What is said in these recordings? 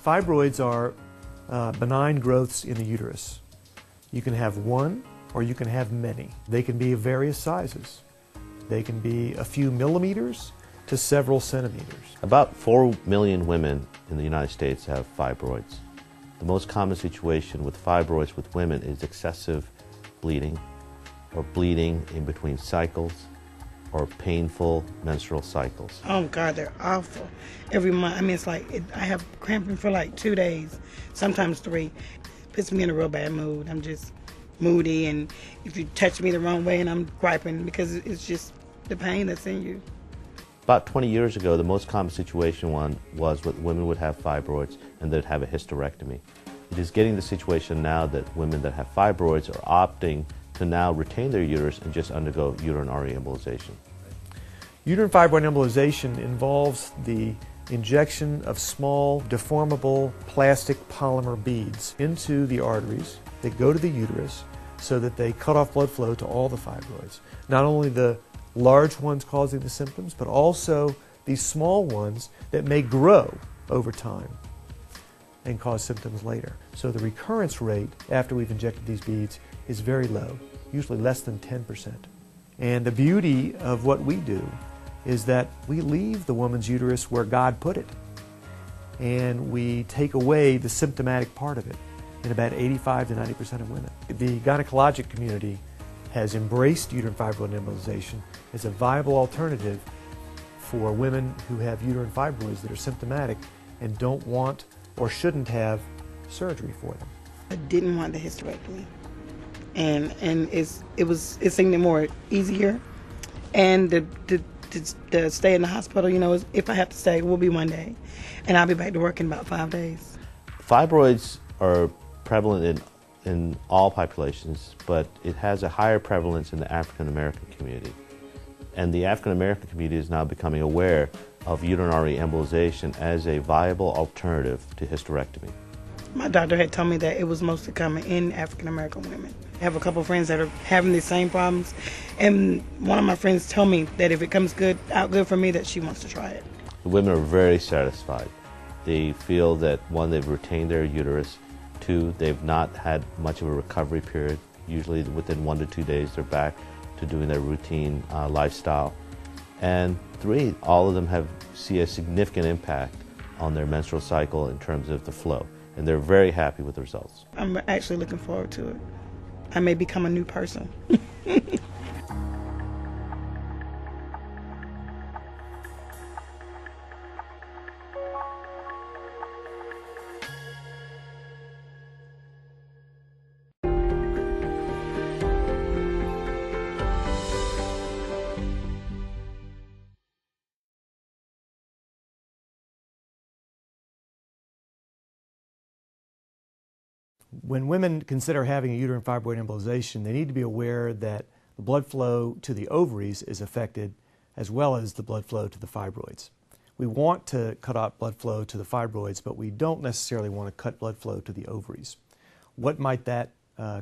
Fibroids are benign growths in the uterus. You can have one or you can have many. They can be of various sizes. They can be a few millimeters to several centimeters. About 4 million women in the United States have fibroids. The most common situation with fibroids with women is excessive bleeding or bleeding in between cycles or painful menstrual cycles. Oh God, they're awful. Every month, I mean, it's like, I have cramping for like 2 days, sometimes 3. Puts me in a real bad mood. I'm just moody, and if you touch me the wrong way, and I'm griping because it's just the pain that's in you. About 20 years ago, the most common situation was that women would have fibroids and they'd have a hysterectomy. It is getting the situation now that women that have fibroids are opting to now retain their uterus and just undergo uterine embolization. Uterine fibroid embolization involves the injection of small, deformable plastic polymer beads into the arteries that go to the uterus so that they cut off blood flow to all the fibroids. Not only the large ones causing the symptoms, but also these small ones that may grow over time and cause symptoms later. So the recurrence rate after we've injected these beads is very low, usually less than 10%. And the beauty of what we do is that we leave the woman's uterus where God put it, and we take away the symptomatic part of it in about 85 to 90% of women. The gynecologic community has embraced uterine fibroid embolization as a viable alternative for women who have uterine fibroids that are symptomatic and don't want or shouldn't have surgery for them. I didn't want the hysterectomy, and it seemed more easier, and the stay in the hospital, you know, if I have to stay, will be 1 day, and I'll be back to work in about 5 days. Fibroids are prevalent in all populations, but it has a higher prevalence in the African American community. And the African American community is now becoming aware of uterine embolization as a viable alternative to hysterectomy. My doctor had told me that it was mostly common in African American women. I have a couple of friends that are having these same problems, and one of my friends told me that if it comes out good for me, that she wants to try it. The women are very satisfied. They feel that, one, they've retained their uterus. 2, they've not had much of a recovery period. Usually within 1 to 2 days they're back to doing their routine lifestyle. And 3, all of them see a significant impact on their menstrual cycle in terms of the flow. And they're very happy with the results. I'm actually looking forward to it. I may become a new person. When women consider having a uterine fibroid embolization, they need to be aware that the blood flow to the ovaries is affected as well as the blood flow to the fibroids. We want to cut out blood flow to the fibroids, but we don't necessarily want to cut blood flow to the ovaries. What might that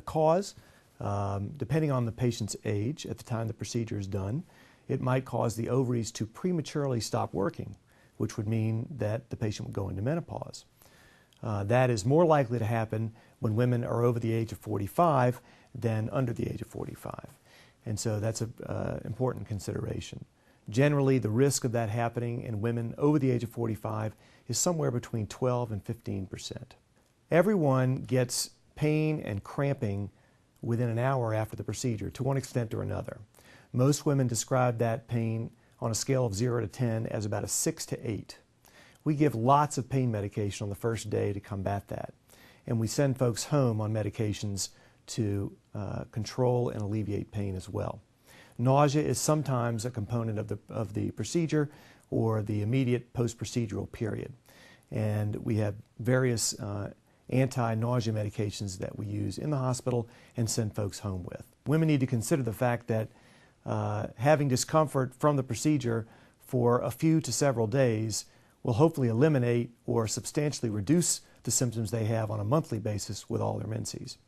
cause? Depending on the patient's age at the time the procedure is done, it might cause the ovaries to prematurely stop working, which would mean that the patient would go into menopause. That is more likely to happen when women are over the age of 45 than under the age of 45. And so that's an important consideration. Generally, the risk of that happening in women over the age of 45 is somewhere between 12 and 15%. Everyone gets pain and cramping within an hour after the procedure, to one extent or another. Most women describe that pain on a scale of 0 to 10 as about a 6 to 8. We give lots of pain medication on the first day to combat that, and we send folks home on medications to control and alleviate pain as well. Nausea is sometimes a component of the procedure or the immediate post-procedural period, and we have various anti-nausea medications that we use in the hospital and send folks home with. Women need to consider the fact that having discomfort from the procedure for a few to several days will hopefully eliminate or substantially reduce the symptoms they have on a monthly basis with all their menses.